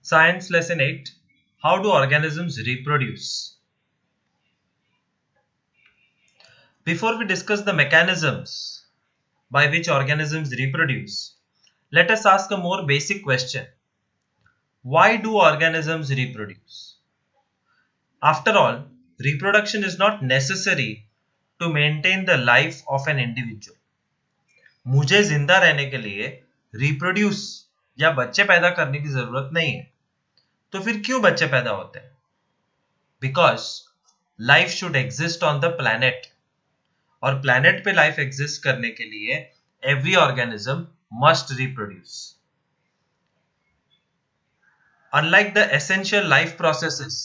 Science Lesson 8. How do organisms reproduce? Before we discuss the mechanisms by which organisms reproduce, let us ask a more basic question. Why do organisms reproduce? After all, reproduction is not necessary to maintain the life of an individual. मुझे जिंदा रहने के लिए reproduce या बच्चे पैदा करने की जरूरत नहीं है. तो फिर क्यों बच्चे पैदा होते हैं? Because life should exist on the planet. और planet पे life exist करने के लिए every organism must reproduce. Unlike the essential life processes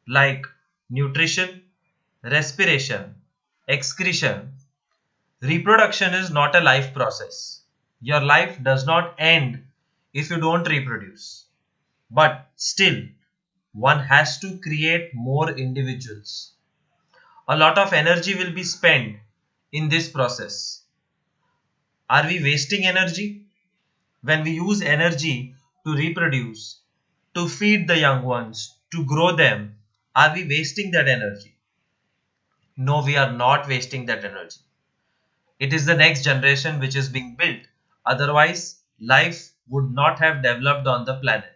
like nutrition, respiration, excretion, reproduction is not a life process. Your life does not end if you don't reproduce. But still, one has to create more individuals. A lot of energy will be spent in this process. Are we wasting energy? When we use energy to reproduce, to feed the young ones, to grow them, are we wasting that energy? No, we are not wasting that energy. It is the next generation which is being built. Otherwise, life would not have developed on the planet.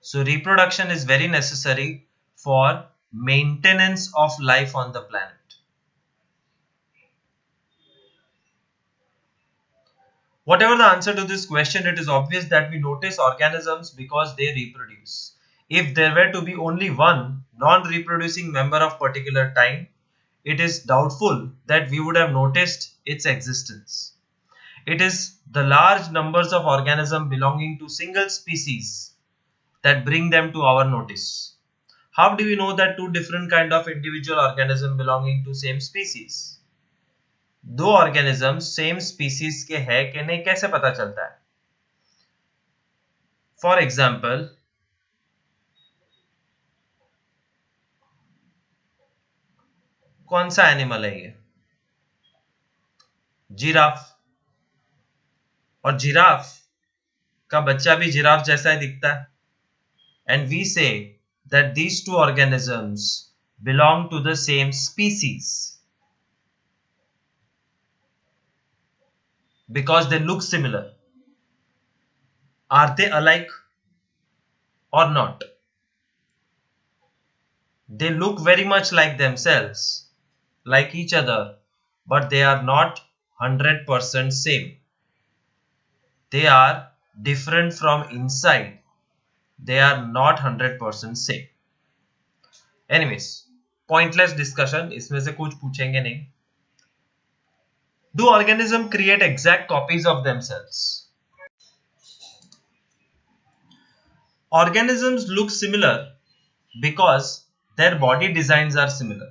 So reproduction is very necessary for maintenance of life on the planet. Whatever the answer to this question, it is obvious that we notice organisms because they reproduce. If there were to be only one non-reproducing member of particular time, it is doubtful that we would have noticed its existence. It is the large numbers of organisms belonging to single species that bring them to our notice. How do we know that two different kind of individual organisms belonging to same species? दो organism same species के है कि नहीं कैसे पता चलता है? For example, कौन सा एनिमल है ये? जिराफ. और जिराफ का बच्चा भी जिराफ जैसा ही दिखता है. And we say that these two organisms belong to the same species because they look similar. Are they alike or not? They look very much like themselves, like each other, but they are not 100% same. They are different from inside. They are not 100% same. Anyways, pointless discussion. इसमें से कुछ पूछेंगे नहीं. Do organisms create exact copies of themselves? Organisms look similar because their body designs are similar.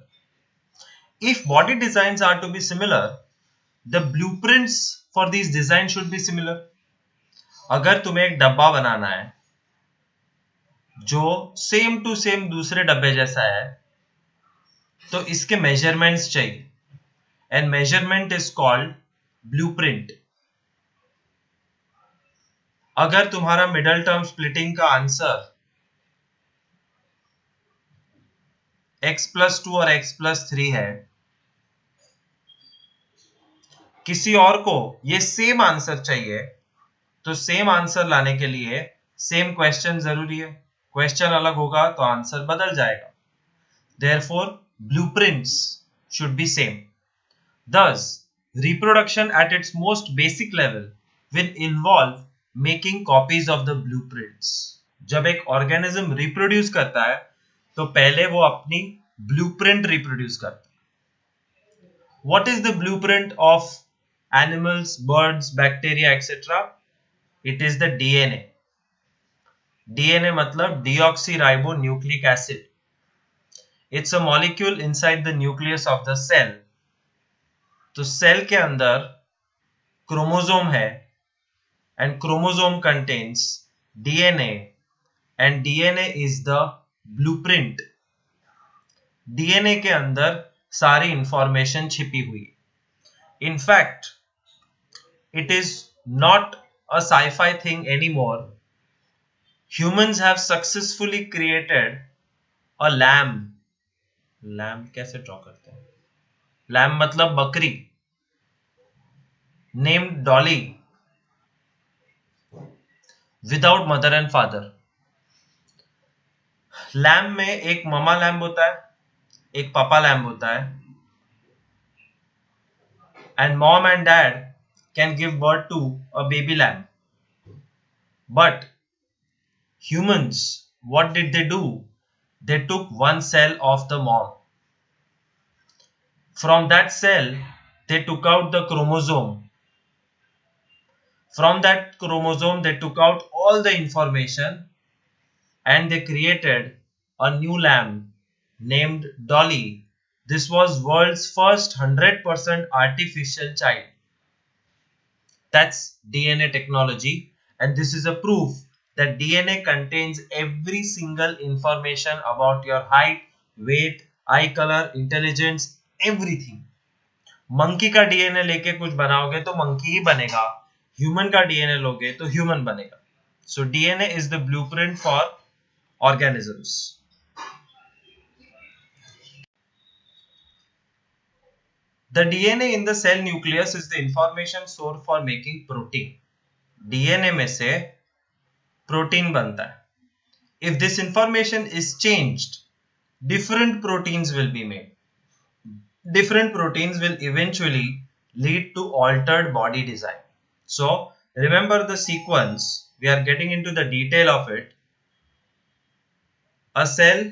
If body designs are to be similar, the blueprints for these designs should be similar. अगर तुम्हें एक डब्बा बनाना है जो same to same दूसरे डब्बे जैसा है, तो इसके मेजरमेंट्स चाहिए. And measurement is called blueprint. अगर तुम्हारा मिडल टर्म स्प्लिटिंग का आंसर x+2 और x+3 है, किसी और को ये सेम आंसर चाहिए, तो सेम आंसर लाने के लिए सेम क्वेश्चन जरूरी है. क्वेश्चन अलग होगा तो आंसर बदल जाएगा. Therefore, blueprints should be same. Thus, reproduction at its most basic level will involve making copies of the blueprints. जब एक organism reproduce करता है, तो पहले वो अपनी blueprint reproduce करता है. What is the blueprint of animals, birds, bacteria, etc.? It is the DNA. DNA मतलब deoxyribonucleic acid. It's a molecule inside the nucleus of the cell. तो सेल के अंदर क्रोमोसोम है and chromosome contains DNA and DNA is the blueprint. DNA के अंदर सारी information छिपी हुई है. In fact, it is not a sci-fi thing any more Humans have successfully created a lamb. Lamb कैसे ड्रॉ करते हैं? लैम्ब मतलब बकरी. Named Dolly without mother and father. Lamb में एक ममा लैम्ब होता है, एक पापा लैम्ब होता है, and mom and dad can give birth to a baby lamb. But humans, what did they do? They took one cell of the mom. From that cell, they took out the chromosome. From that chromosome, they took out all the information and they created a new lamb named Dolly. This was world's first 100% artificial child. That's DNA technology, and this is a proof that DNA contains every single information about your height, weight, eye color, intelligence, everything. Monkey का DNA लेके कुछ बनाओगे तो monkey ही बनेगा, human का DNA लोगे तो human बनेगा. So DNA is the blueprint for organisms. The DNA in the cell nucleus is the information source for making protein. DNA में से प्रोटीन बनता है. If this information is changed, different proteins will be made. Different proteins will eventually lead to altered body design. So remember the sequence. We are getting into the detail of it. A cell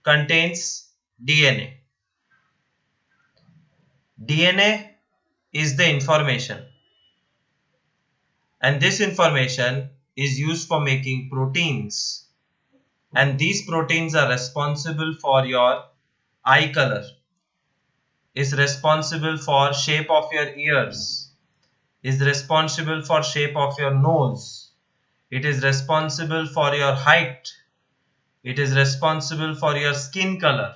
contains DNA. DNA is the information, and this information is used for making proteins, and these proteins are responsible for your eye color, is responsible for shape of your ears, is responsible for shape of your nose, it is responsible for your height, it is responsible for your skin color,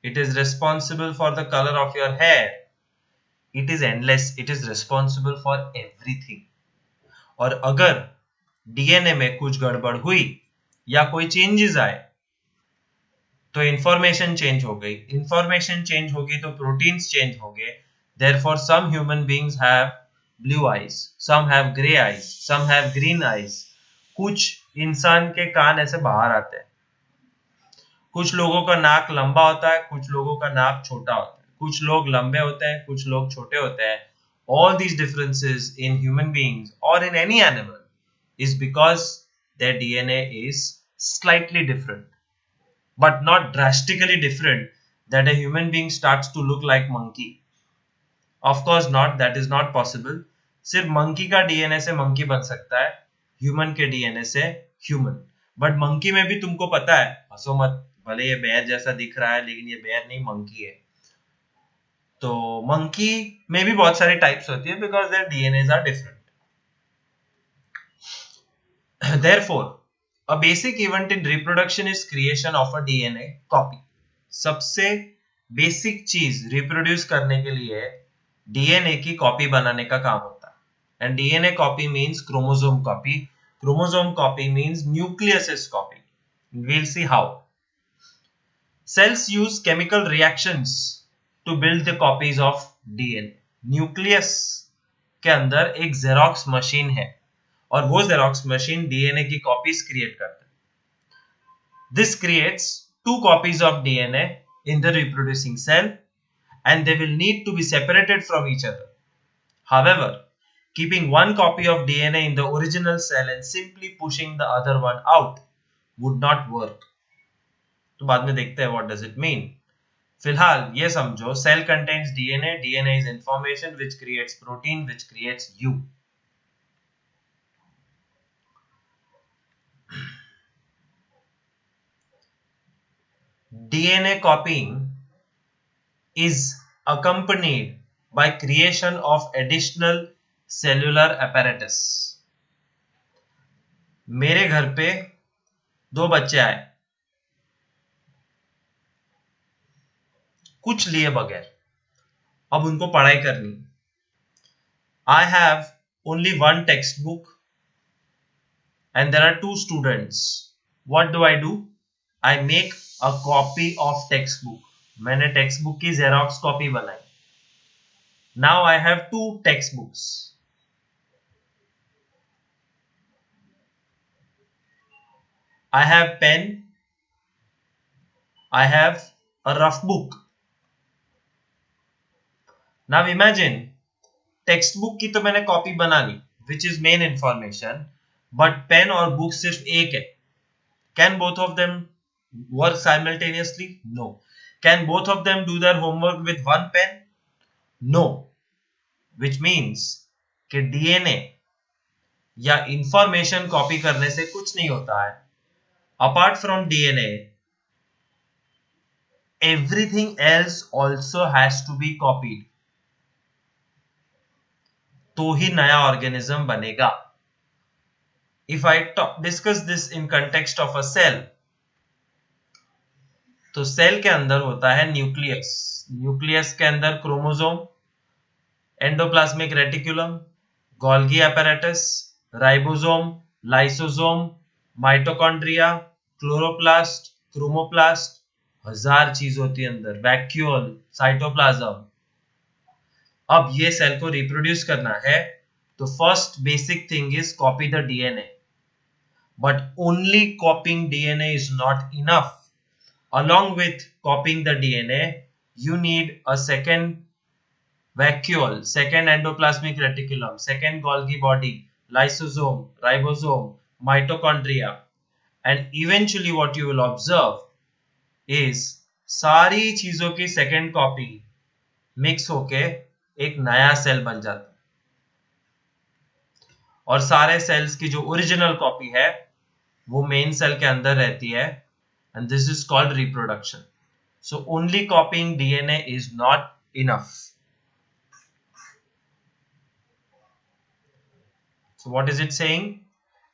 it is responsible for the color of your hair. It is endless. It is responsible for everything. और अगर DNA में कुछ गड़बड़ हुई या कोई changes आए तो इंफॉर्मेशन चेंज हो गई. इंफॉर्मेशन चेंज होगी तो प्रोटीन्स चेंज होंगे. Therefore some human beings have blue eyes, some have grey eyes, some have green eyes. कुछ इंसान के कान ऐसे बाहर आते हैं, कुछ लोगों का नाक लंबा होता है, कुछ लोगों का नाक छोटा होता है, कुछ लोग लंबे होते हैं, कुछ लोग छोटे होते हैं. All these differences in human beings or in any animal is because their DNA is slightly different, but not drastically different that a human being starts to look like monkey. Of course not, that is not possible. सिर्फ monkey का DNA से monkey बन सकता है, human के DNA से human. But monkey में भी तुमको पता है, हंसो मत, भले ये बेयर जैसा दिख रहा है लेकिन ये बेयर नहीं मंकी है. तो मंकी में भी बहुत सारी टाइप्स होती है because their DNAs are different. Therefore, a basic event in reproduction is creation of a DNA copy. सबसे बेसिक चीज रिप्रोड्यूस करने के लिए डीएनए की कॉपी बनाने का काम होता है. And DNA copy means chromosome copy. Chromosome copy means nucleus copy. We'll see how. Cells use chemical reactions to build the copies of DNA. Nucleus के अंदर एक जेरोक्स मशीन है और वो जेरोक्स मशीन डीएनए की कॉपीज क्रिएट करता है. This creates two copies of DNA in the reproducing cell and they will need to be separated from each other. However, keeping one copy of DNA in the original cell and simply pushing the other one out would not work. तो बाद में देखते हैं what does it mean. फिलहाल ये समझो, cell contains DNA. DNA is information which creates protein which creates you. DNA copying is accompanied by creation of additional cellular apparatus. मेरे घर पे दो बच्चे आए कुछ लिए बगैर, अब उनको पढ़ाई करनी. I have only one textbook and there are 2 students. What do I do? I make a copy of textbook. मैंने textbook की xerox copy बनाई. Now I have 2 textbooks. I have pen. I have a rough book. Now imagine, textbook की तो मैंने copy बना ली, which is main information, but pen और book सिर्फ एक है. Can both of them work simultaneously? No. Can both of them do their homework with one pen? No. Which means कि DNA या information copy करने से कुछ नहीं होता है. Apart from DNA, everything else also has to be copied. तो ही नया organism बनेगा. If I discuss this in context of a cell, तो सेल के अंदर होता है न्यूक्लियस. न्यूक्लियस के अंदर chromosome, endoplasmic reticulum, Golgi apparatus, ribosome, lysosome, mitochondria, chloroplast, chromoplast, 1000 चीज होती है अंदर, वैक्यूल, साइटोप्लाज्म. अब ये सेल को रिप्रोड्यूस करना है तो first basic thing is copy the DNA. But only कॉपिंग DNA is not enough. Along with copying the DNA, you need a second vacuole, second endoplasmic reticulum, second Golgi body, lysosome, ribosome, mitochondria, and eventually what you will observe is सारी चीजों की second copy mix होके एक नया cell बन जाता है. और सारे सेल्स की जो ओरिजिनल कॉपी है वो मेन सेल के अंदर रहती है. And this is called reproduction. So only copying DNA is not enough. So what is it saying?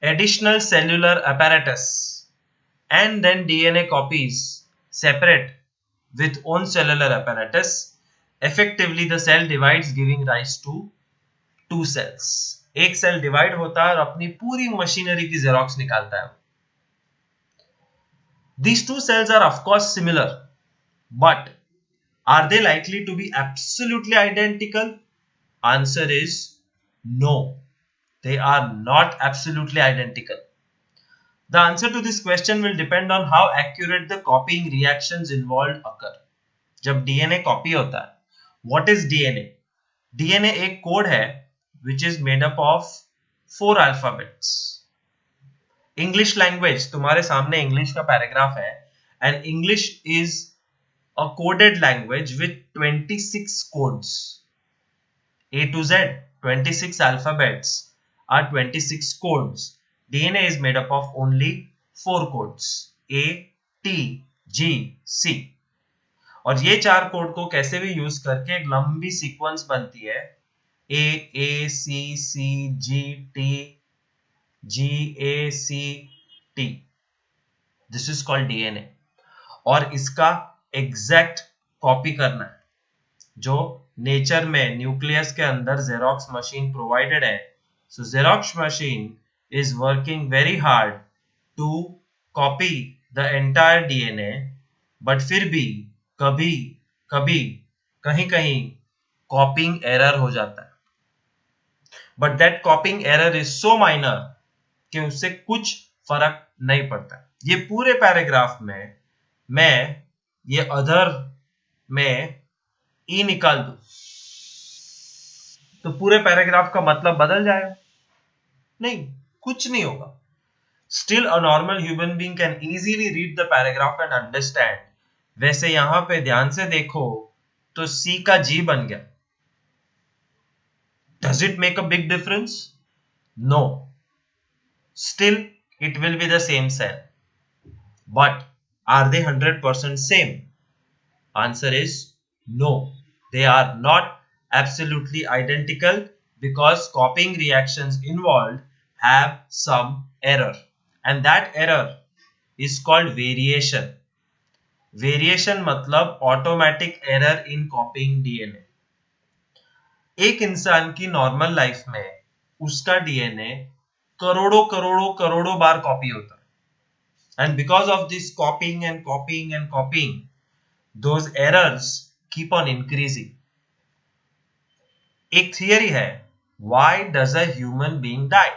Additional cellular apparatus and then DNA copies separate with own cellular apparatus. Effectively the cell divides, giving rise to 2 cells. एक cell divide होता है और अपनी पूरी machinery की xerox निकालता है. These 2 cells are of course similar, but are they likely to be absolutely identical? Answer is no. They are not absolutely identical. The answer to this question will depend on how accurate the copying reactions involved occur. जब DNA copy होता है, what is DNA? DNA एक code है which is made up of 4 alphabets. English language, तुम्हारे सामने English का paragraph है, and English is a coded language with 26 codes. A to Z, 26 alphabets are 26 codes. DNA is made up of only 4 codes, A, T, G, C. और ये 4 code को कैसे भी use करके एक लंबी सीक्वेंस बनती है, A, A, C, C, G, T, GACT. This is called DNA. और इसका एग्जैक्ट कॉपी करना है जो नेचर में न्यूक्लियस के अंदर जेरोक्स मशीन प्रोवाइडेड है. So Xerox machine is working very hard to copy the entire DNA, but फिर भी कभी कभी कहीं कहीं कॉपिंग एरर हो जाता है. But that कॉपिंग error is so minor कि उससे कुछ फर्क नहीं पड़ता. ये पूरे पैराग्राफ में मैं ये अदर में ई निकाल दूं तो पूरे पैराग्राफ का मतलब बदल जाएगा? नहीं, कुछ नहीं होगा. Still a normal human being can easily read the paragraph and understand. वैसे यहां पे ध्यान से देखो तो सी का जी बन गया. Does it make a big difference? No. Still it will be the same cell, but are they 100% same? Answer is no. They are not absolutely identical because copying reactions involved have some error, and that error is called variation. Variation मतलब automatic error in copying DNA. एक इंसान की normal life में उसका DNA करोड़ों करोड़ों करोड़ों बार copy होता है, and because of this कॉपिंग and कॉपिंग and कॉपिंग, those errors keep on increasing. एक थियरी है, why does a human being die?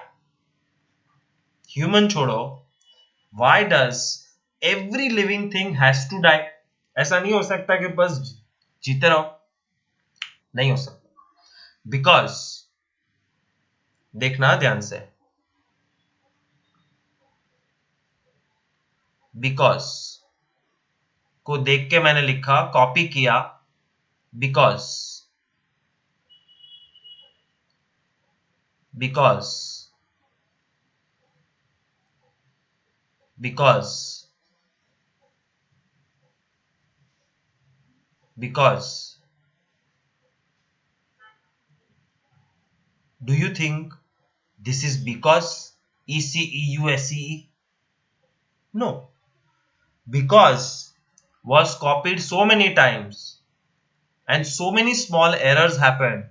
Human छोड़ो, why does every living thing has to die? ऐसा नहीं हो सकता कि बस जीते रहो, नहीं हो सकता, बिकॉज देखना ध्यान से, बिकॉज को देख के मैंने लिखा, कॉपी किया, because because because because do you think this is because ECEUSCE? No, because was copied so many times and so many small errors happened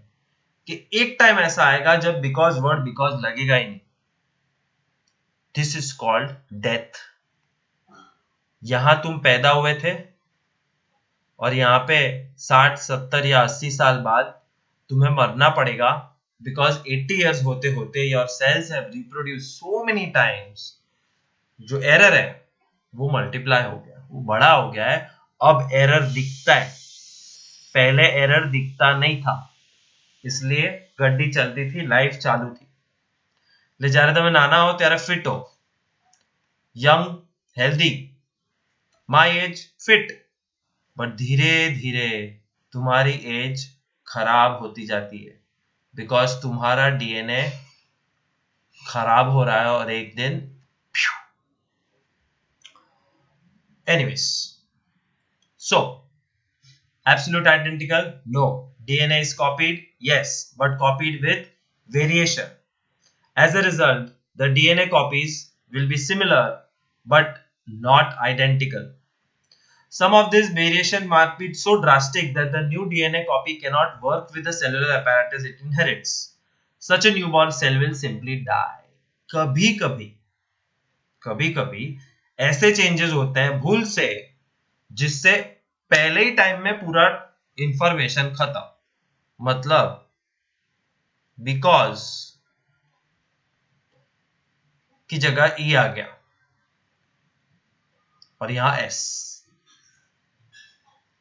कि एक टाइम ऐसा आएगा जब because word because लगेगा ही नहीं. This is called death. यहां तुम पैदा हुए थे और यहां पे 60, 70 या 80 साल बाद तुम्हें मरना पड़ेगा, because 80 years होते होते your cells have reproduced so many times. जो एरर है वो मल्टीप्लाई हो गया, वो बड़ा हो गया है, अब एरर दिखता है, पहले एरर दिखता नहीं था, इसलिए गड्डी चलती थी, लाइफ चालू थी. એટલે જ્યારે તમે નાના હો ત્યારે ફિટ હો, young healthy, my age fit, but धीरे धीरे तुम्हारी एज खराब होती जाती है, बिकॉज तुम्हारा डीएनए खराब हो रहा है और एक दिन anyways. So absolute identical? No. DNA is copied? Yes, but copied with variation. As a result, the DNA copies will be similar but not identical. Some of this variation might be so drastic that the new DNA copy cannot work with the cellular apparatus it inherits. Such a newborn cell will simply die. कभी कभी ऐसे changes होते हैं भूल से, जिससे पहले ही time में पूरा इंफॉर्मेशन खत्म, मतलब बिकॉज की जगह ई आ गया और यहां S.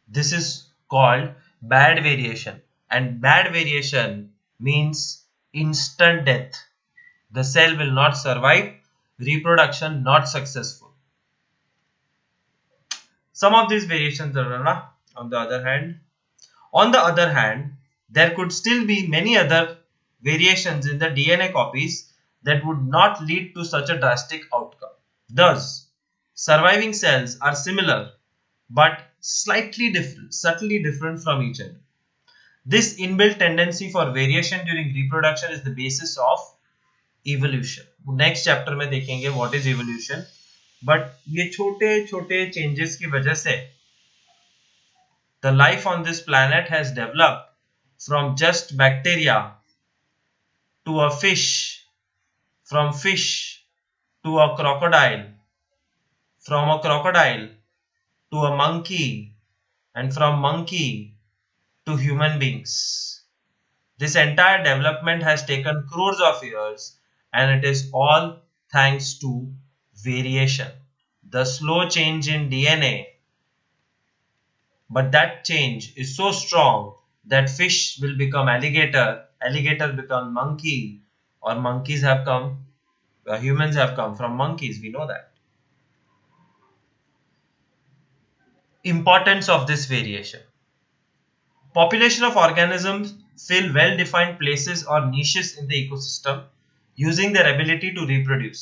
This is called bad variation, and bad variation means instant death. The cell will not survive, reproduction not successful. Some of these variations are on the other hand, there could still be many other variations in the DNA copies that would not lead to such a drastic outcome. Thus, surviving cells are similar but subtly different from each other. This inbuilt tendency for variation during reproduction is the basis of evolution. Next chapter में देखेंगे what is evolution, but ये छोटे छोटे changes की वजह से the life on this planet has developed from just bacteria to a fish, from fish to a crocodile, from a crocodile to a monkey, and from monkey to human beings. This entire development has taken crores of years, and it is all thanks to variation, the slow change in DNA. But that change is so strong that fish will become alligator, alligator become monkey, or monkeys have come, humans have come from monkeys, we know that. Importance of this variation. Population of organisms fill well-defined places or niches in the ecosystem using their ability to reproduce.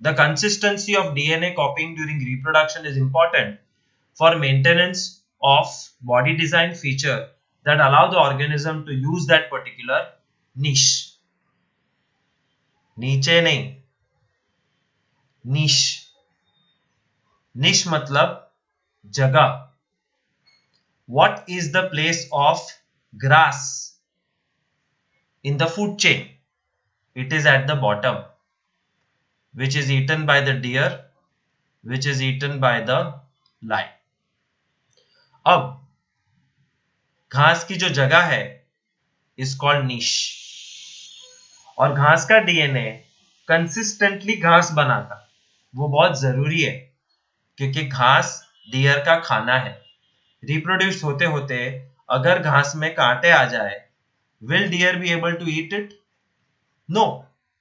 The consistency of DNA copying during reproduction is important for maintenance of body design feature that allow the organism to use that particular niche. नीचे नहीं, niche. Niche मतलब जगह. What is the place of grass in the food chain? It is at the bottom. which is eaten by the deer, which is eaten by the lion. अब घास की जो जगह है is called niche, और घास का डीएनए कंसिस्टेंटली घास बनाता, वो बहुत जरूरी है क्योंकि घास डियर का खाना है। रिप्रोड्यूस होते होते अगर घास में कांटे आ जाए, will deer be able to eat it? No,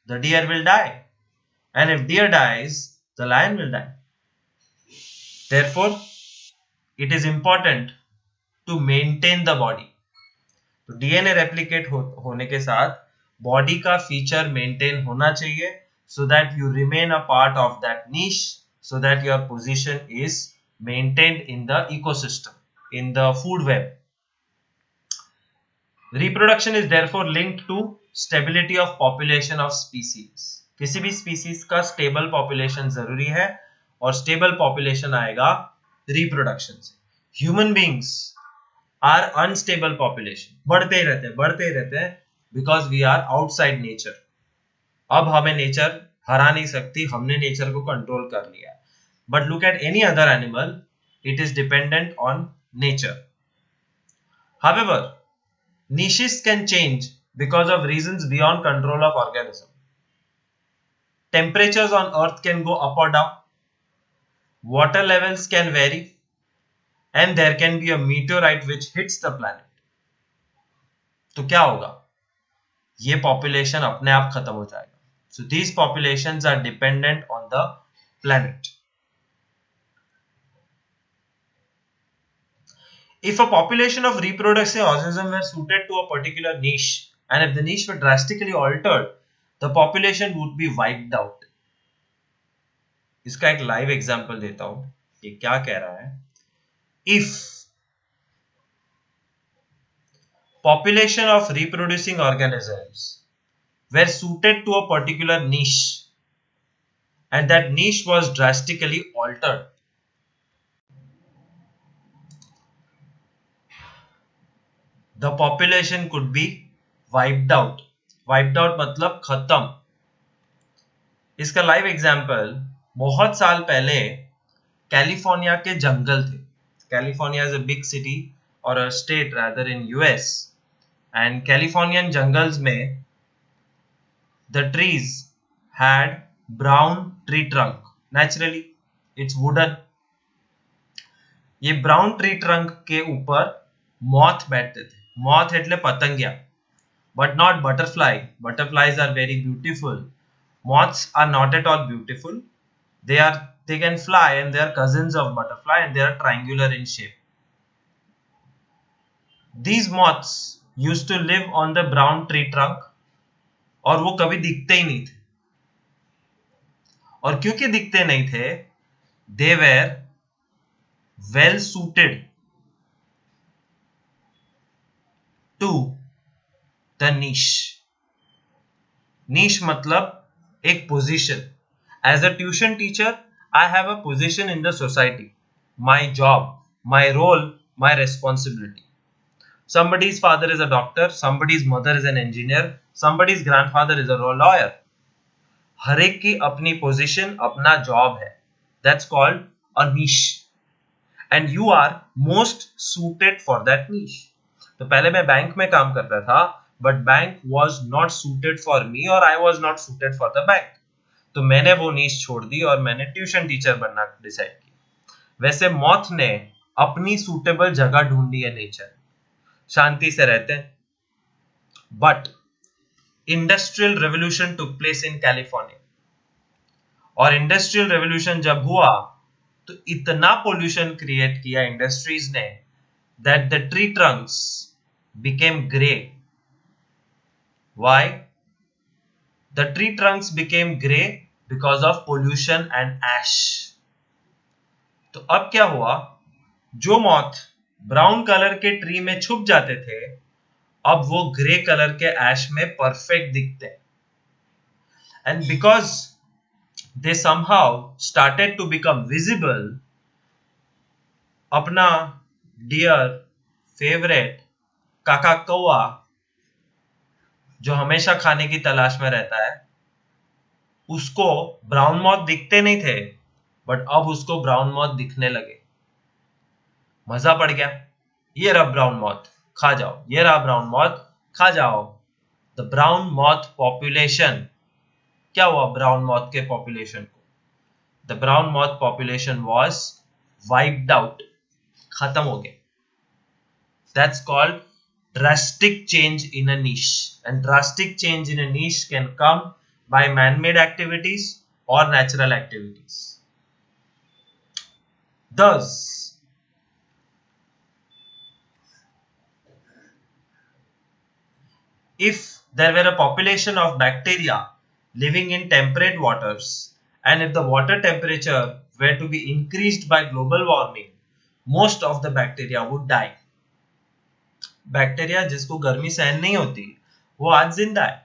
the deer will die, and if deer dies, the lion will die. Therefore, it is important to maintain the body. तो डीएनए रेप्लिकेट होने के साथ बॉडी का feature maintain होना चाहिए, so that you remain a part of that niche, so that your position is maintained in the ecosystem, in the food web. Reproduction is therefore linked to stability of population of species. किसी भी species का stable population जरूरी है, और stable population आएगा reproduction से। Human beings are unstable population, बढ़ते ही रहते हैं because we are outside nature. अब हमें नेचर हरा नहीं सकती, हमने नेचर को कंट्रोल कर लिया। But look at any other animal, it is dependent on nature. However, niches can change because of reasons beyond control of organism. Temperatures on earth can go up or down, water levels can vary, and there can be a meteorite which hits the planet. तो क्या होगा? ये population अपने आप खत्म हो जाएगा. So these populations are dependent on the planet. If a population of reproductive organisms were suited to a particular niche, and if the niche were drastically altered, the population would be wiped out. इसका एक live example देता हूं, ये क्या कह रहा है। If population of reproducing organisms were suited to a particular niche, and that niche was drastically altered, the population could be wiped out. Wiped out मतलब खत्म। इसका लाइव एग्जांपल, बहुत साल पहले कैलिफोर्निया के जंगल थे। California is a big city और a state rather in US, and Californian jungles में the trees had brown tree trunk. Naturally it's wooden. ये ब्राउन ट्री ट्रंक के ऊपर मॉथ बैठते थे। मॉथ એટલે પતંગિયા, but not butterfly. Butterflies are very beautiful. Moths are not at all beautiful. They can fly, and they are cousins of butterfly, and they are triangular in shape. These moths used to live on the brown tree trunk, और वो कभी दिखते ही नहीं थे। और क्योंकि दिखते नहीं थे, they were well suited to the niche. Niche मतलब एक position. As a tuition teacher, I have a position in the society. My job, my role, my responsibility. Somebody's father is a doctor, somebody's mother is an engineer, somebody's grandfather is a lawyer. हर एक की अपनी position, अपना job है. That's called a niche. And you are most suited for that niche. तो पहले मैं bank में काम करता था, but bank was not suited for me, और I was not suited for the bank. तो मैंने वो नीश छोड़ दी और मैंने ट्यूशन टीचर बनना डिसाइड किया। वैसे मॉथ ने अपनी सूटेबल जगह ढूंढी है नेचर, शांति से रहते हैं। But industrial revolution took place in California, और इंडस्ट्रियल रेवोल्यूशन जब हुआ तो इतना पोल्यूशन क्रिएट किया इंडस्ट्रीज ने, that the tree trunks became gray. Why? The tree trunks became gray because of pollution and ash. तो अब क्या हुआ, जो मॉथ ब्राउन कलर के ट्री में छुप जाते थे, अब वो ग्रे कलर के एश में परफेक्ट दिखते हैं। And because they somehow started to become visible, अपना डियर फेवरेट काका कौआ, जो हमेशा खाने की तलाश में रहता है, उसको ब्राउन मॉथ दिखते नहीं थे, बट अब उसको ब्राउन मॉथ दिखने लगे। मजा पड़ गया, ये रहा ब्राउन मॉथ, खा जाओ, ये रहा ब्राउन मॉथ, खा जाओ। द ब्राउन मॉथ पॉपुलेशन, क्या हुआ ब्राउन मॉथ के पॉपुलेशन को? The brown moth population was wiped out, खत्म हो गया। That's called drastic change in a niche, and drastic change in a niche can come by man-made activities or natural activities. Thus, if there were a population of bacteria living in temperate waters, and if the water temperature were to be increased by global warming, most of the bacteria would die. Bacteria जिसको गर्मी सहन नहीं होती वो आज जिंदा है,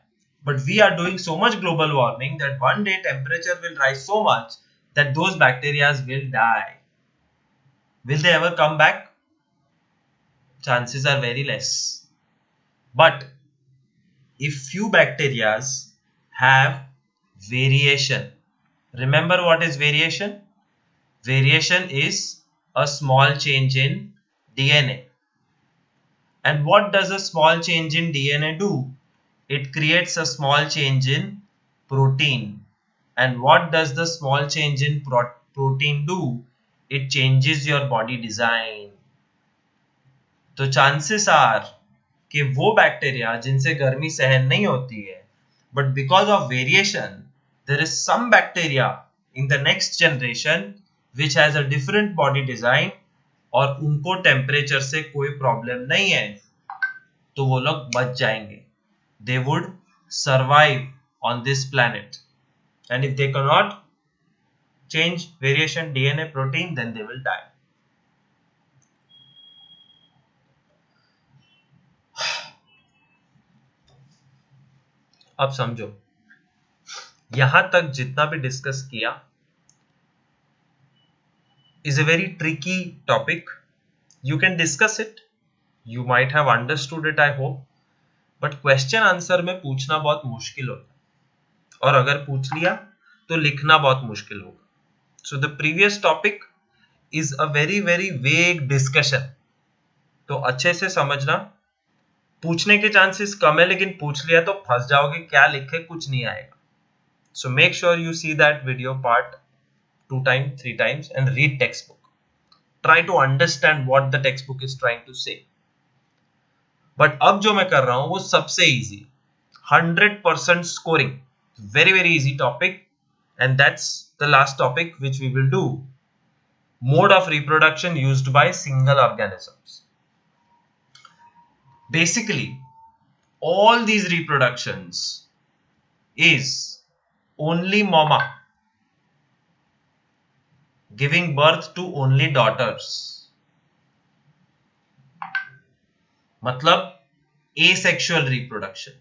but we are doing so much global warming that one day temperature will rise so much that those bacteria will die. Will they ever come back? Chances are very less. But if few bacteria have variation, remember what is variation? Variation is a small change in DNA. And what does a small change in DNA do? It creates a small change in protein. And what does the small change in protein do? It changes your body design. तो chances are कि वो bacteria जिनसे गर्मी सहन नहीं होती है, but because of variation, there is some bacteria in the next generation which has a different body design और उनको टेम्परेचर से कोई प्रॉब्लम नहीं है, तो वो लोग बच जाएंगे। They would survive on this planet, and if they cannot change variation DNA protein, then they will die. अब समझो, यहां तक जितना भी डिस्कस किया is a very tricky topic. You can discuss it, you might have understood it, I hope, but question answer में पूछना बहुत मुश्किल होता है, और अगर पूछ लिया तो लिखना बहुत मुश्किल होगा। So the previous topic is a very very vague discussion. तो अच्छे से समझना, पूछने के चांसेस कम है, लेकिन पूछ लिया तो फंस जाओगे, क्या लिखे कुछ नहीं आएगा। So make sure you see that video part 2 times, 3 times and read textbook. Try to understand what the textbook is trying to say. But अब जो मैं कर रहा हूं वो सबसे easy, 100% scoring, very very easy topic, and that's the last topic which we will do. Mode of reproduction used by single organisms. Basically, all these reproductions is only mama giving birth to only daughters. मतलब asexual reproduction.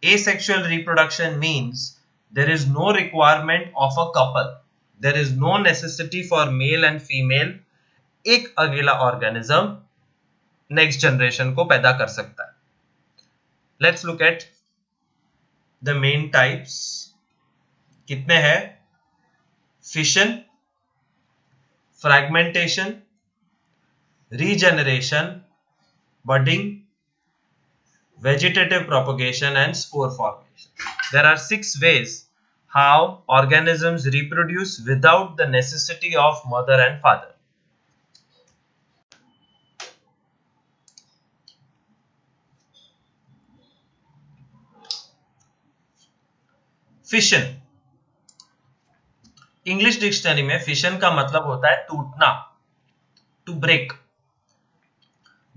Asexual reproduction means there is no requirement of a couple. There is no necessity for male and female. एक अकेला organism next generation को पैदा कर सकता है. Let's look at the main types. कितने हैं? Fission, fragmentation, regeneration, budding, vegetative propagation, and spore formation. There are 6 ways how organisms reproduce without the necessity of mother and father. Fission. English dictionary में fission का मतलब होता है टूटना, to break.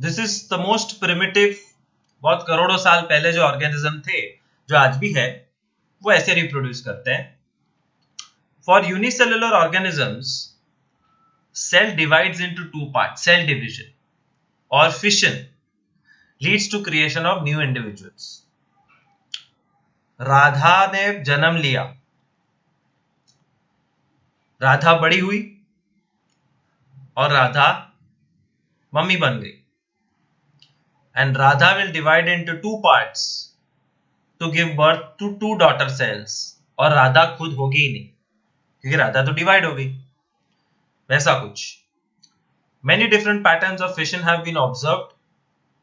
This is the most primitive. बहुत करोड़ों साल पहले जो ऑर्गेनिज्म थे, जो आज भी है, वो ऐसे रिप्रोड्यूस करते हैं. For unicellular organisms, cell divides into 2 parts, cell division, और fission leads to creation of new individuals. Radha ने जन्म लिया, राधा बड़ी हुई और राधा मम्मी बन गई. And Radha will divide into 2 parts to give birth to 2 daughter cells. और राधा खुद होगी ही नहीं, क्योंकि राधा तो डिवाइड हो गई। वैसा कुछ। Many different patterns of fission have been observed.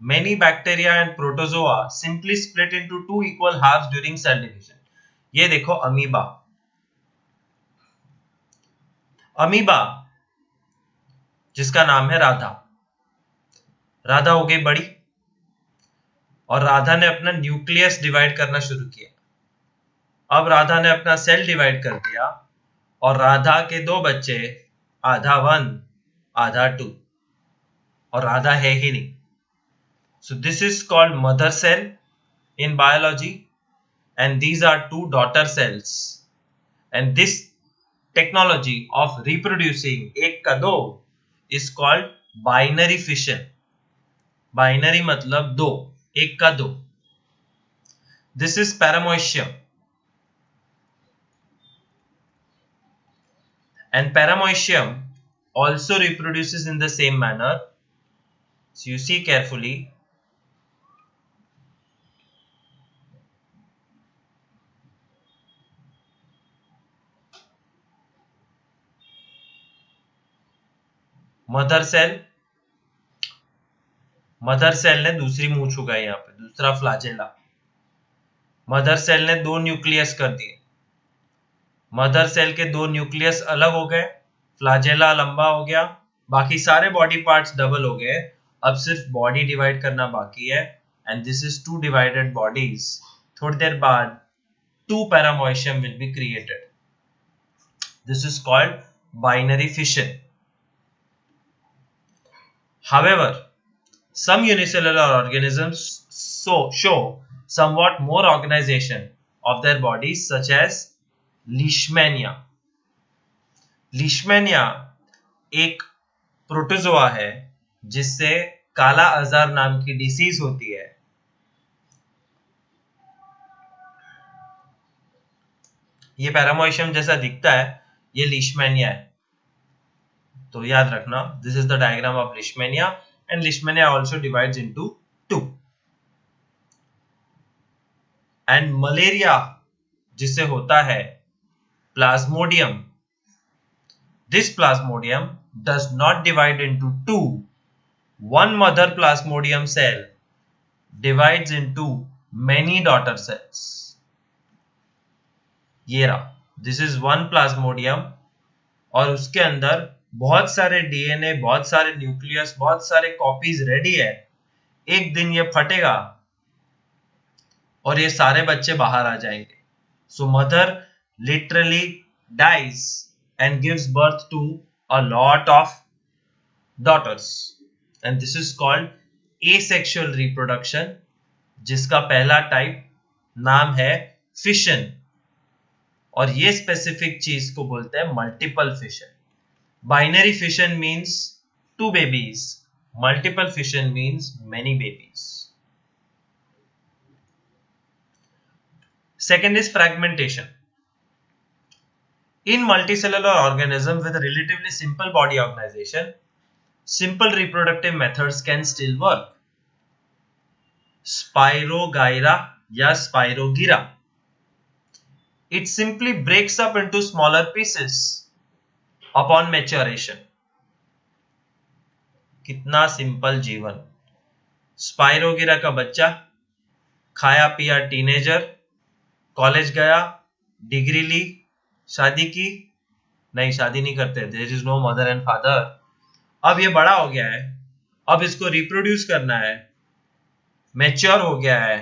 Many bacteria and protozoa simply split into two equal halves during cell division. ये देखो अमीबा। अमीबा जिसका नाम है राधा। राधा हो गई बड़ी और राधा ने अपना न्यूक्लियस डिवाइड करना शुरू किया। अब राधा ने अपना सेल डिवाइड कर दिया और राधा के दो बच्चे, आधा 1 आधा 2, और राधा है ही नहीं। So this is called mother cell in biology and these are two daughter cells, and this technology of reproducing एक का दो is called binary fission. Binary मतलब दो, एक का दो। This is paramoecium, and paramoecium also reproduces in the same manner. So you see carefully. Mother cell ने दूसरी मुंह छुगाई, यहाँ पे दूसरा फ्लाजेला। मदर सेल ने दो न्यूक्लियस कर दिए। मदर सेल के दो न्यूक्लियस अलग हो गए, फ्लाजेला लंबा हो गया, बाकी सारे बॉडी पार्ट्स डबल हो गए। अब सिर्फ बॉडी डिवाइड करना बाकी है, and this is two divided bodies. थोड़ी देर बाद two paramecium will be created. This is called binary fission. However, some unicellular organisms show somewhat more organization of their bodies, such as Leishmania. Leishmania एक protozoa है जिससे काला अजार नाम की disease होती है। ये पैरामोइशियम जैसा दिखता है, ये लीशमैनिया है। तो याद रखना, this is the diagram of Leishmania, and Leishmania also divides into 2। And malaria जिससे होता है Plasmodium, this Plasmodium does not divide into two. One mother plasmodium cell divides into many daughter cells. ये रहा, this is one plasmodium, और उसके अंदर बहुत सारे डीएनए, बहुत सारे न्यूक्लियस, बहुत सारे कॉपीज रेडी है। एक दिन ये फटेगा और ये सारे बच्चे बाहर आ जाएंगे। So mother literally dies and gives birth to a lot of daughters, and this is called asexual reproduction, जिसका पहला टाइप नाम है फिशन, और ये स्पेसिफिक चीज को बोलते हैं multiple fission. Binary fission means 2 babies, multiple fission means many babies. Second is fragmentation. In multicellular organism with a relatively simple body organization, simple reproductive methods can still work. Spirogyra या Spirogyra. It simply breaks up into smaller pieces upon maturation. कितना simple जीवन। Spirogyra का बच्चा खाया पिया teenager, college गया, degree ली, शादी की, नहीं शादी नहीं करते, there is no mother and father. अब ये बड़ा हो गया है, अब इसको रिप्रोड्यूस करना है, मैच्योर हो गया है,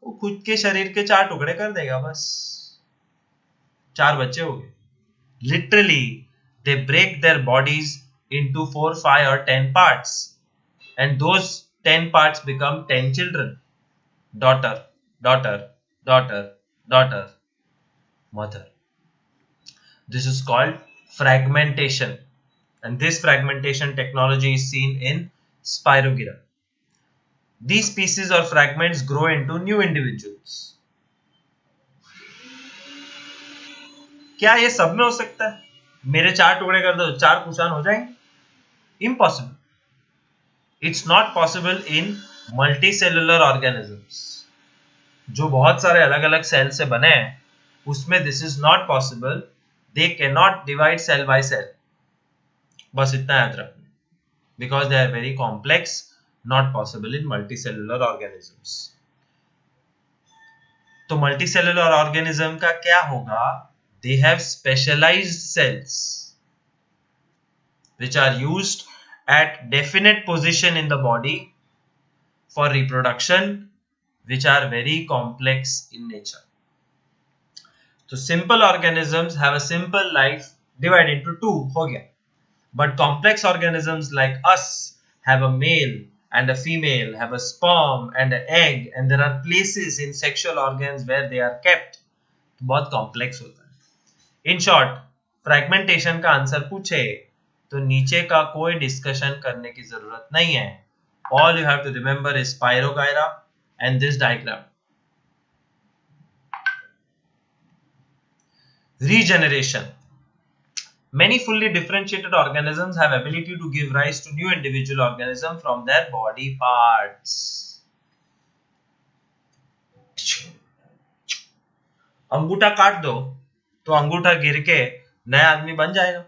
वो खुद के शरीर के 4 टुकड़े कर देगा, बस 4 बच्चे हो गए। Literally they break their bodies into 4, 5 or 10 parts, and those 10 parts become 10 children. Daughter, daughter, daughter, daughter, mother. This is called fragmentation, and this fragmentation technology is seen in Spirogyra. These pieces or fragments grow into new individuals. क्या ये सब में हो सकता है? मेरे 4 टुकड़े कर दो, 4 कुशान हो जाएंगे? Impossible. It's not possible in multicellular organisms, जो बहुत सारे अलग अलग सेल से बने हैं। उसमें this is not possible. They cannot divide cell by cell. बस इतना याद रखना, because they are very complex, not possible in multicellular organisms. तो multicellular organism का क्या होगा? They have specialized cells which are used at definite position in the body for reproduction, which are very complex in nature. So simple organisms have a simple life divided into two, हो गया. But complex organisms like us have a male and a female, have a sperm and an egg, and there are places in sexual organs where they are kept. तो बहुत complex होता है. In short, fragmentation का answer पूछे तो नीचे का कोई डिस्कशन करने की जरूरत नहीं है. All you have to remember is Spirogyra and this diagram. Regeneration. Many fully differentiated organisms have ability to give rise to new individual organisms from their body parts. अंगूठा काट दो तो अंगूठा गिर के नया आदमी बन जाएगा.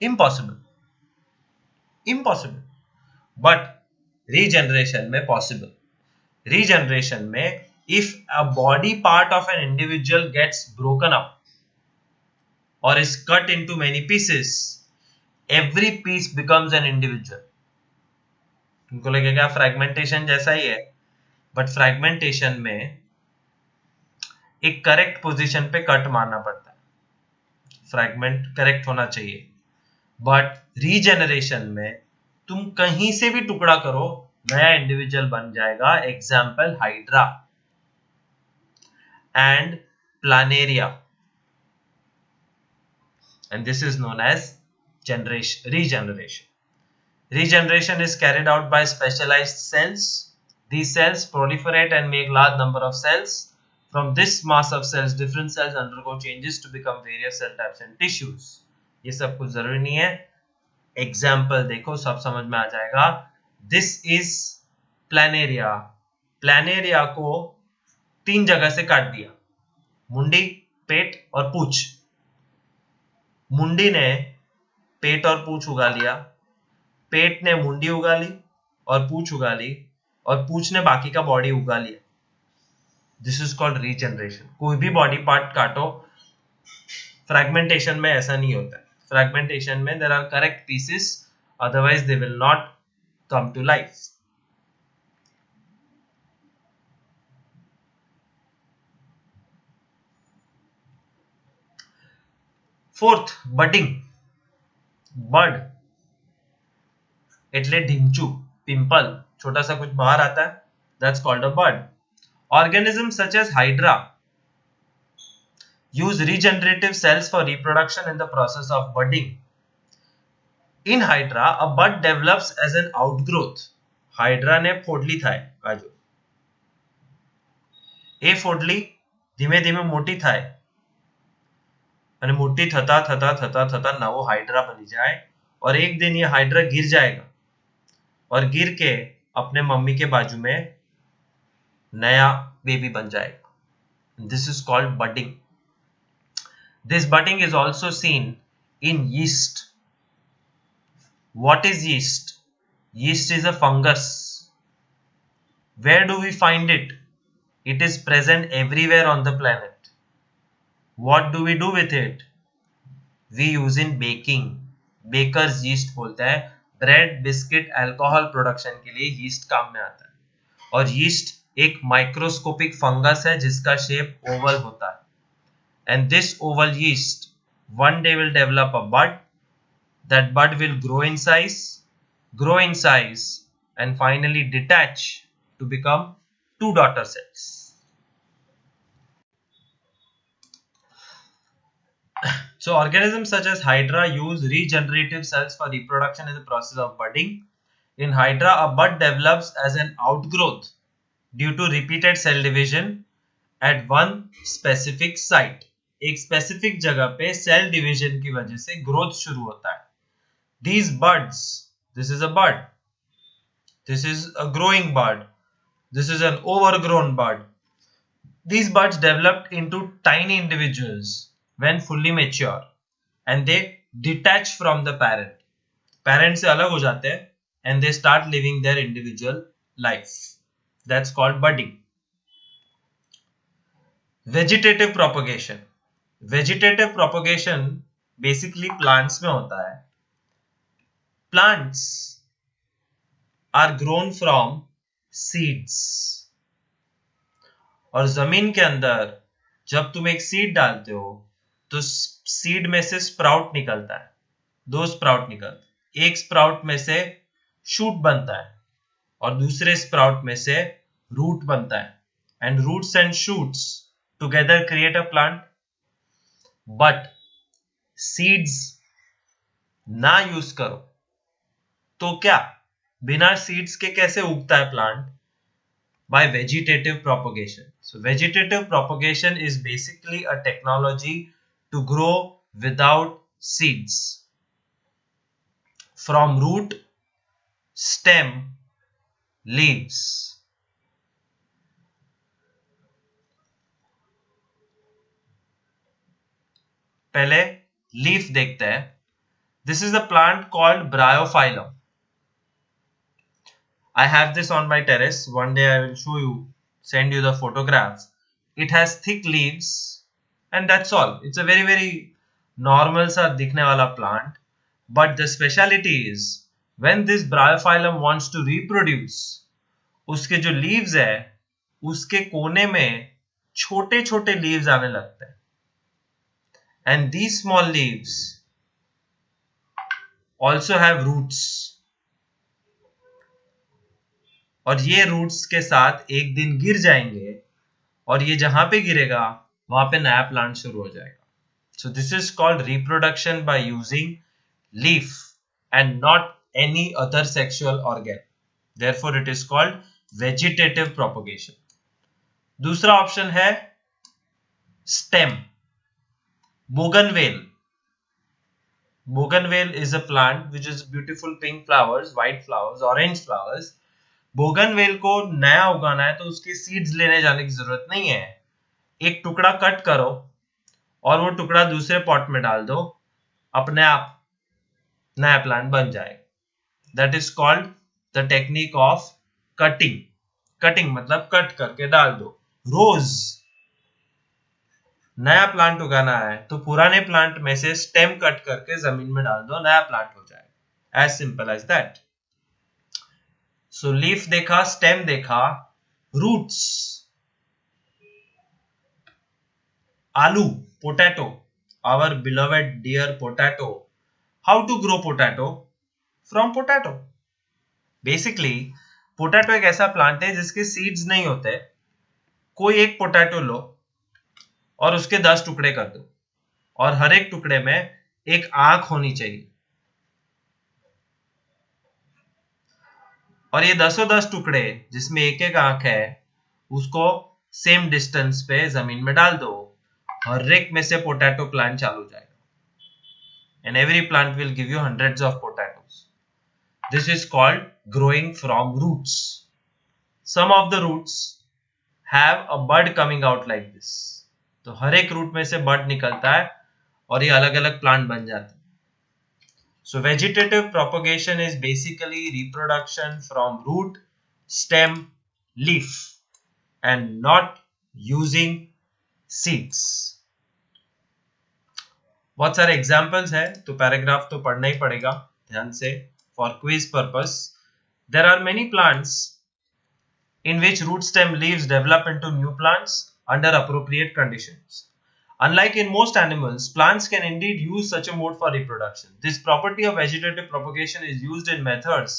Impossible. Impossible. But regeneration में possible. Regeneration में if a body part of an individual gets broken up or is cut into many pieces, every piece becomes an individual. तुमको लगेगा फ्रैगमेंटेशन जैसा ही है, बट फ्रैगमेंटेशन में एक करेक्ट पोजीशन पे cut मारना पड़ता है, फ्रैगमेंट करेक्ट होना चाहिए. बट रीजेनरेशन में तुम कहीं से भी टुकड़ा करो नया इंडिविजुअल बन जाएगा. Example hydra and Planaria. And this is known as regeneration. Regeneration is carried out by specialized cells. These cells proliferate and make large number of cells. From this mass of cells, different cells undergo changes to become various cell types and tissues. ये सब कुछ जरूरी नहीं है. Example देखो, सब समझ में आ जाएगा. This is planaria. Planaria को 3 जगह से काट दिया, मुंडी, पेट और पूंछ. मुंडी ने पेट और पूंछ उगा लिया, पेट ने मुंडी उगा ली और पूंछ उगा ली, और पूंछ ने बाकी का बॉडी उगा लिया. This is called regeneration. कोई भी बॉडी पार्ट काटो, फ्रैगमेंटेशन में ऐसा नहीं होता है. फ्रैगमेंटेशन में there are correct pieces, otherwise they will not come to life. Fourth, budding. Bud એટલે ઢીંચું, पिंपल, छोटा सा कुछ बाहर आता है, that's called a bud. Organisms such as Hydra use regenerative cells for reproduction in the process of budding. In Hydra, a bud develops as an outgrowth. Hydra ने फोडली થાય કાજુ. એ फोडली ધીમે ધીમે મોટી થાય અને મોટી થતા થતા થતા થતા નવો હાઇડ્રા બની જાય, और एक दिन ये हाइड्रा गिर जाएगा और गिर के अपने मम्मी के बाजू में नया बेबी बन जाएगा. This is called budding. This budding is also seen in yeast. What is yeast? Yeast is a fungus. Where do we find it? It is present everywhere on the planet. What do we do with it? We use in baking. Baker's yeast बोलते हैं. Bread, biscuit, alcohol production के लिए yeast काम में आता है. और yeast एक माइक्रोस्कोपिक फंगस है जिसका शेप ओवल होता है. And this oval yeast one day will develop a bud. That bud will grow in size, and finally detach to become 2 daughter cells. So organisms such as Hydra use regenerative cells for reproduction in the process of budding. In Hydra, a bud develops as an outgrowth due to repeated cell division at one specific site. एक specific जगह पे cell division की वजह से growth शुरू होता है. These buds, this is a bud, this is a growing bud, this is an overgrown bud. These buds developed into tiny individuals when fully mature and they detach from the parent. Parent से अलग हो जाते हैं and they start living their individual life. That's called budding. Vegetative propagation. Vegetative propagation basically plants में होता है. Plants are grown from seeds. और जमीन के अंदर जब तुम एक सीड डालते हो तो सीड में से स्प्राउट निकलता है. दो स्प्राउट निकलते हैं. एक स्प्राउट में से शूट बनता है और दूसरे स्प्राउट में से रूट बनता है. And roots and shoots together create a plant. But seeds ना यूज करो तो क्या बिना सीड्स के कैसे उगता है plant? By vegetative propagation. So vegetative propagation is basically a technology to grow without seeds. From root, stem, leaves. पहले leaf देखते हैं. This is a plant called Bryophyllum. I have this on my terrace. One day I will show you, send you the photograph. It has thick leaves and that's all. It's a very normal सा दिखने वाला plant. But the speciality is when this Bryophyllum wants to reproduce, उसके जो leaves है उसके कोने में छोटे छोटे leaves आने लगते हैं. And these small leaves also have roots. और ये रूट्स के साथ एक दिन गिर जाएंगे और ये जहां पे गिरेगा वहां पे नया प्लांट शुरू हो जाएगा. So this is called reproduction by using leaf and not any other sexual organ. Therefore it is called vegetative propagation. दूसरा ऑप्शन है स्टेम. बोगनवेल. बोगनवेल is a plant which is beautiful pink flowers, white flowers, orange flowers. बोगनवेल को नया उगाना है तो उसके सीड्स लेने जाने की जरूरत नहीं है. एक टुकड़ा कट करो और वो टुकड़ा दूसरे पॉट में डाल दो, अपने आप नया प्लांट बन जाएगा. That is called the technique of cutting. Cutting मतलब कट करके डाल दो. रोज नया प्लांट उगाना है तो पुराने प्लांट में से स्टेम कट करके जमीन में डाल दो, नया प्लांट हो जाएगा. As simple as that. So leaf देखा, स्टेम देखा, रूट्स. आलू, potato, our beloved dear potato. How to grow potato? From potato. Basically potato एक ऐसा प्लांट है जिसके सीड्स नहीं होते. कोई एक पोटैटो लो और उसके 10 टुकड़े कर दो और हर एक टुकड़े में एक आंख होनी चाहिए. और ये 10 टुकड़े जिसमें एक एक आंख है उसको सेम डिस्टेंस पे जमीन में डाल दो. हर एक में से पोटैटो प्लांट चालू हो जाएगा. And every plant will give you hundreds of potatoes. This is called growing from roots. Some of the roots have a bud coming out like this. तो हर एक रूट में से बड निकलता है और ये अलग अलग प्लांट बन जाते हैं. So vegetative propagation is basically reproduction from root, stem, leaf and not using seeds. बहुत सारे एग्जाम्पल्स हैं तो पैराग्राफ तो पढ़ना ही पड़ेगा ध्यान से for quiz purpose. There are many plants in which root, stem, leaves develop into new plants under appropriate conditions. Unlike in most animals, plants can indeed use such a mode for reproduction. This property of vegetative propagation is used in methods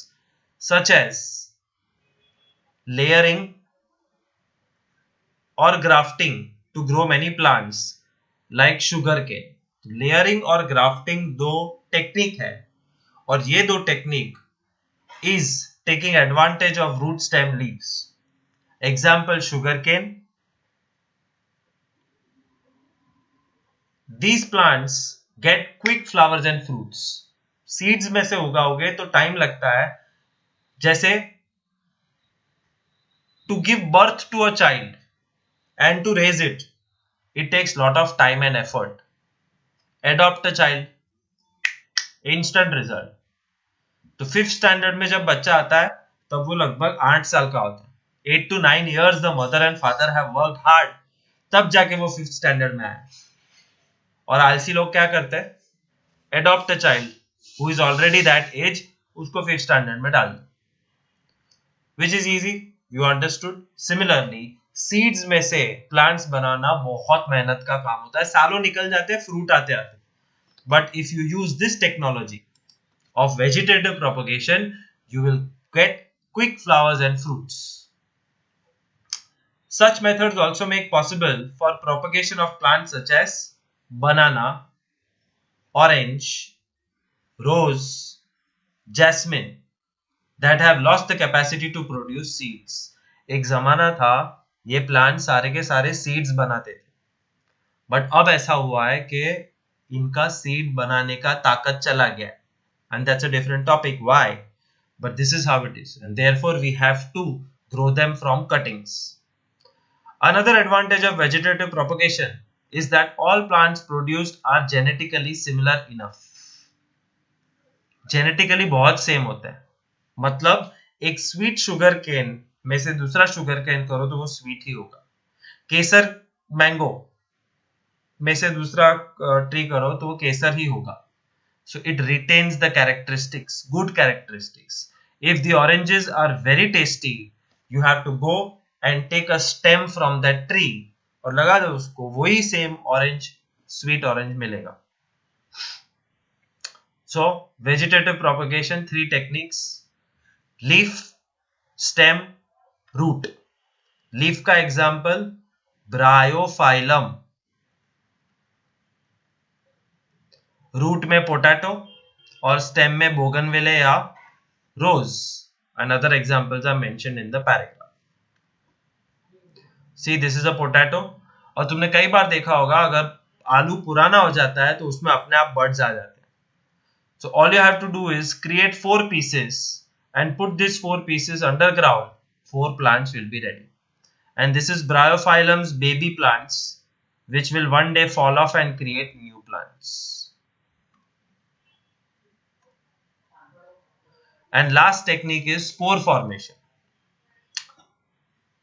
such as layering or grafting to grow many plants like sugarcane. Layering और grafting दो technique है और ये दो technique is taking advantage of root, stem, leaves. Example sugarcane. These plants get quick flowers and fruits. Seeds में से उगाओगे तो time लगता है. जैसे to give birth to a child and to raise it, it takes lot of time and effort. Adopt a child, instant result. तो 5th standard में जब बच्चा आता है तब वो लगभग 8 साल का होता है. 8 to 9 years the mother and father have worked hard, तब जाके वो 5th स्टैंडर्ड में आए. और आलसी लोग क्या करते हैं? Adopt a child who is already that age, उसको 5th स्टैंडर्ड में डाल दो. Which is easy, you understood. Similarly, seeds में से plants बनाना बहुत मेहनत का काम होता है, सालों निकल जाते हैं फ्रूट आते आते. But if you use this technology of vegetative propagation, you will get quick flowers and fruits. Such methods also make possible for propagation of plants such as banana, orange, rose, jasmine that have lost the capacity to produce seeds. एक जमाना था ये plant सारे के सारे seeds बनाते थे, but अब ऐसा हुआ है कि इनका सीड बनाने का ताकत चला गया, and that's a different topic why, but this is how it is, and therefore we have to grow them from cuttings. Another advantage of vegetative propagation is that all plants produced are genetically similar enough. Genetically बहुत same होता है, मतलब एक sweet sugar cane में से दूसरा sugar cane करो तो वो स्वीट ही होगा. केसर मैंगो में से दूसरा ट्री करो तो वो केसर ही होगा. So it retains the characteristics, good characteristics. If the oranges are very tasty, you have to go and take a stem from that tree और लगा दो उसको, वही सेम ऑरेंज स्वीट ऑरेंज मिलेगा. So vegetative propagation, 3 techniques: leaf, stem, root. Leaf का example Bryophyllum, root में potato और stem में बोगनविले या रोज. Another examples are mentioned in the paragraph. See, this is a potato. और तुमने कई बार देखा होगा अगर आलू पुराना हो जाता है तो उसमें अपने आप बर्ड्स आ जाते हैं. So all you have to do is create 4 pieces and put these 4 pieces underground. 4 plants will be ready. And this is Bryophyllum's baby plants, which will one day fall off and create new plants. And last technique is spore formation.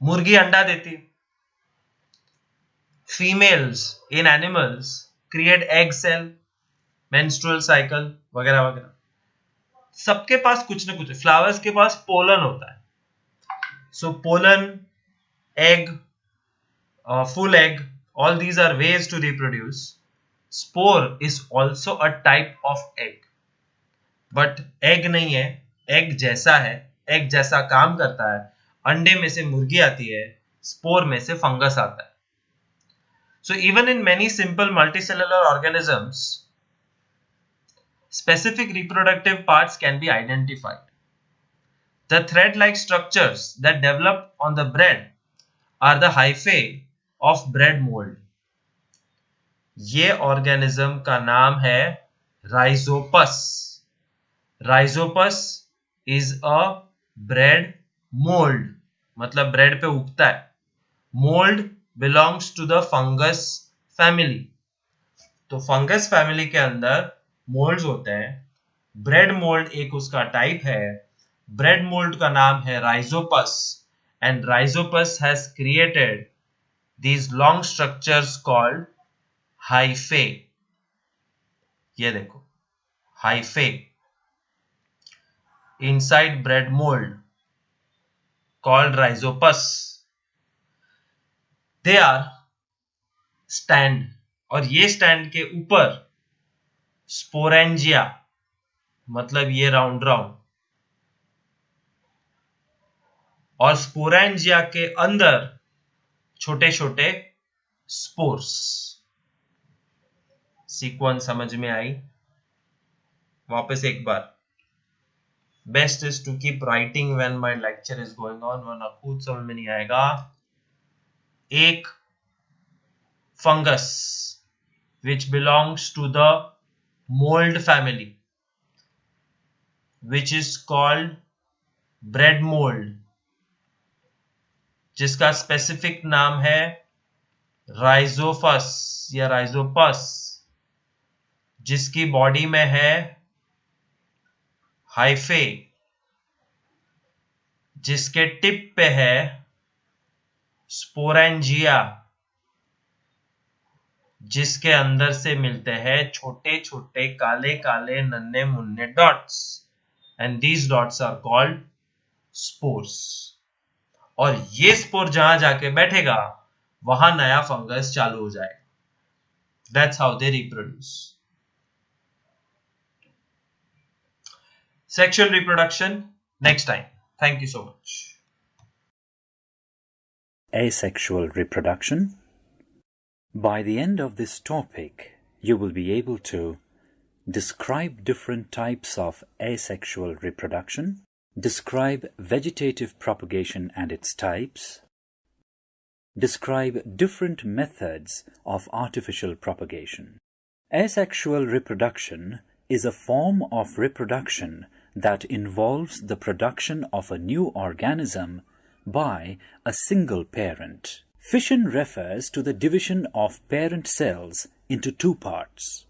मुर्गी अंडा देती, females in animals create egg cell, menstrual cycle वगैरह वगैरह. सबके पास कुछ न कुछ, flowers के पास पोलन होता है. So pollen, egg, full egg, all these are ways to reproduce. Spore is also a type of egg, but egg नहीं है, egg जैसा है, egg जैसा काम करता है. अंडे में से मुर्गी आती है, स्पोर में से फंगस आता है. So even in many simple multicellular organisms, specific reproductive parts can be identified. The thread-like structures that develop on the bread are the hyphae of bread mold. ये organism का नाम है Rhizopus. Rhizopus is a bread mold, मतलब bread पे उगता है. Mold belongs to the fungus family. तो fungus family के अंदर molds होते हैं. Bread mold एक उसका type है. Bread mold का नाम है Rhizopus, and Rhizopus has created these long structures called hyphae. ये देखो, hyphae inside bread mold called Rhizopus. They are stand, और ये stand के ऊपर sporangia, मतलब ये राउंड राउंड, और स्पोरेंजिया के अंदर छोटे छोटे स्पोर्स. सीक्वेंस समझ में आई? वापस एक बार. Best is to keep writing when my lecture is going on, वरना खुद समझ में नहीं आएगा. एक fungus which belongs to the mold family, which is called bread mold, जिसका स्पेसिफिक नाम है राइजोफस या राइजोपस, जिसकी बॉडी में है हाइफे, जिसके टिप पे है स्पोरेंजिया, जिसके अंदर से मिलते हैं छोटे छोटे काले काले नन्हे मुन्ने dots, and these dots are called spores. और ये स्पोर जहां जाके बैठेगा वहां नया फंगस चालू हो जाएगा। That's how they reproduce. Sexual reproduction next time. Thank you so much. Asexual reproduction. By the end of this topic, you will be able to describe different types of asexual reproduction, describe vegetative propagation and its types, describe different methods of artificial propagation. Asexual reproduction is a form of reproduction that involves the production of a new organism by a single parent. Fission refers to the division of parent cells into two parts.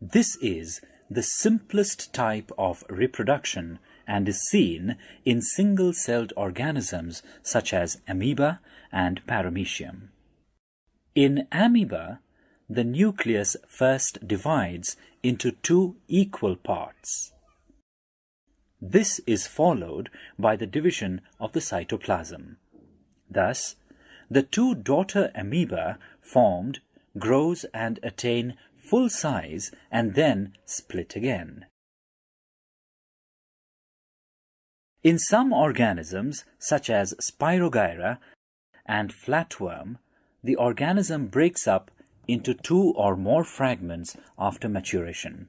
This is the simplest type of reproduction and is seen in single-celled organisms such as amoeba and paramecium. In amoeba, the nucleus first divides into two equal parts. This is followed by the division of the cytoplasm. Thus, the two daughter amoeba formed grows and attain full size and then split again. In some organisms, such as Spirogyra and flatworm, the organism breaks up into two or more fragments after maturation.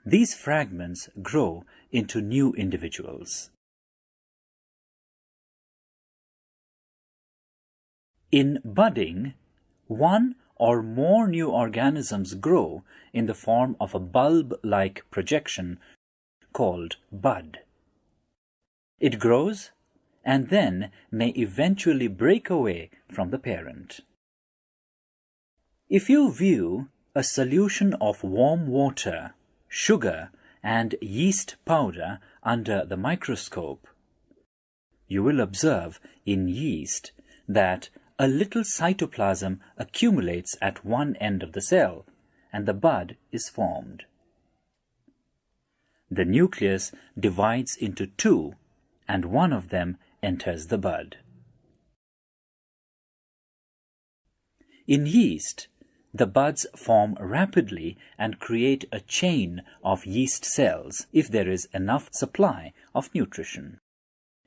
These fragments grow into new individuals. In budding, one or more new organisms grow in the form of a bulb-like projection called bud. It grows and then may eventually break away from the parent. If you view a solution of warm water, sugar and yeast powder under the microscope, you will observe in yeast that a little cytoplasm accumulates at one end of the cell and the bud is formed. The nucleus divides into two and one of them enters the bud. In yeast, the buds form rapidly and create a chain of yeast cells if there is enough supply of nutrition.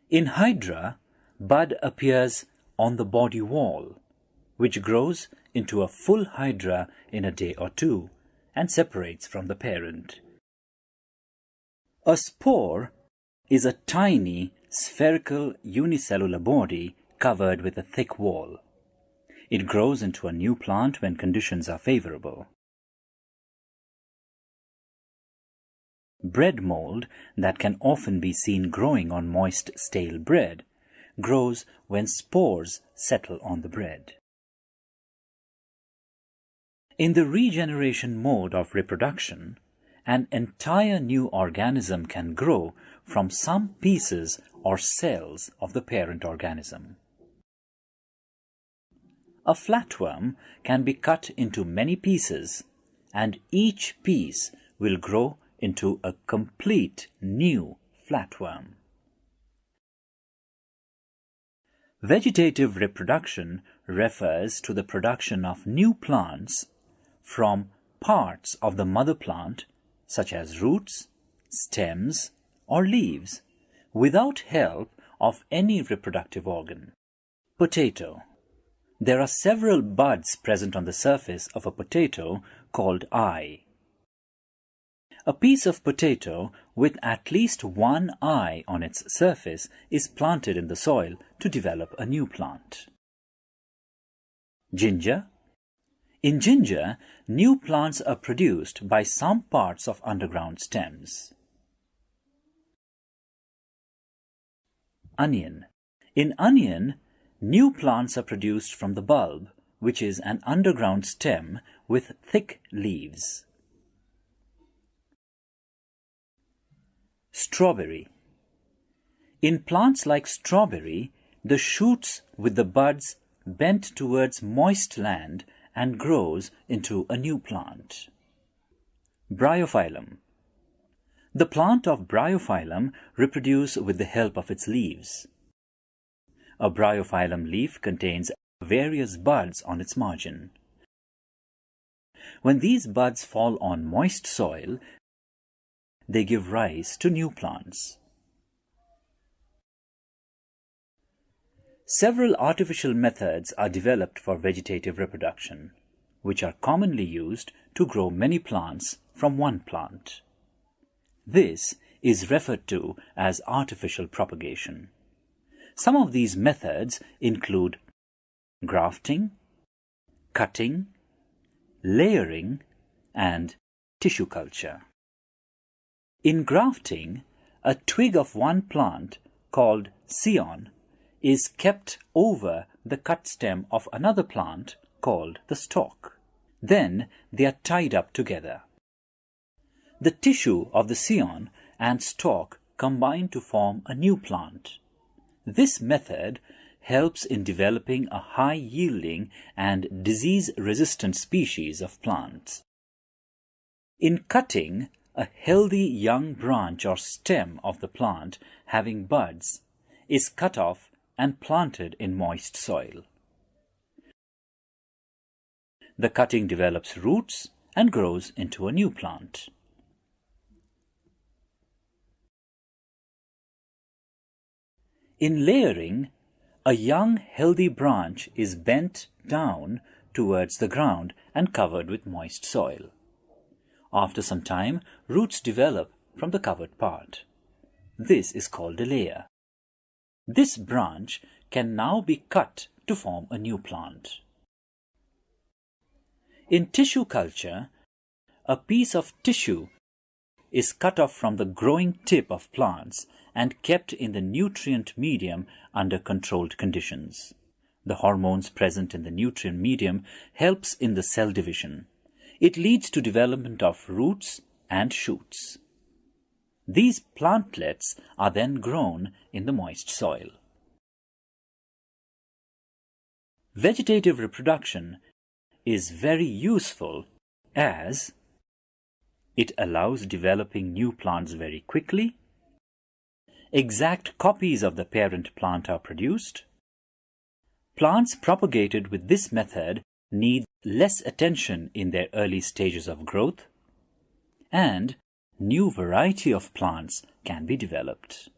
In Hydra, bud appears on the body wall, which grows into a full hydra in a day or two and separates from the parent. A spore is a tiny, spherical unicellular body covered with a thick wall. It grows into a new plant when conditions are favorable. Bread mold, that can often be seen growing on moist, stale bread, grows when spores settle on the bread. In the regeneration mode of reproduction, an entire new organism can grow from some pieces or cells of the parent organism. A flatworm can be cut into many pieces, and each piece will grow into a complete new flatworm. Vegetative reproduction refers to the production of new plants from parts of the mother plant, such as roots, stems, or leaves, without help of any reproductive organ. Potato. There are several buds present on the surface of a potato called eye. A piece of potato with at least one eye on its surface is planted in the soil to develop a new plant. Ginger. In ginger, new plants are produced by some parts of underground stems. Onion. In onion, New plants are produced from the bulb, which is an underground stem with thick leaves. Strawberry. In plants like strawberry, the shoots with the buds bend towards moist land and grows into a new plant. Bryophyllum. The plant of Bryophyllum reproduce with the help of its leaves. A Bryophyllum leaf contains various buds on its margin. When these buds fall on moist soil, they give rise to new plants. Several artificial methods are developed for vegetative reproduction, which are commonly used to grow many plants from one plant. This is referred to as artificial propagation. Some of these methods include grafting, cutting, layering, and tissue culture. In grafting, a twig of one plant called scion is kept over the cut stem of another plant called the stalk. Then they are tied up together. The tissue of the scion and stalk combine to form a new plant. This method helps in developing a high-yielding and disease-resistant species of plants. In cutting, a healthy young branch or stem of the plant having buds is cut off and planted in moist soil. The cutting develops roots and grows into a new plant. In layering, a young healthy branch is bent down towards the ground and covered with moist soil. After some time, roots develop from the covered part. This is called a layer. This branch can now be cut to form a new plant. In tissue culture, a piece of tissue is cut off from the growing tip of plants and kept in the nutrient medium under controlled conditions. The hormones present in the nutrient medium helps in the cell division. It leads to development of roots and shoots. These plantlets are then grown in the moist soil. Vegetative reproduction is very useful as it allows developing new plants very quickly, exact copies of the parent plant are produced, plants propagated with this method need less attention in their early stages of growth, and new variety of plants can be developed.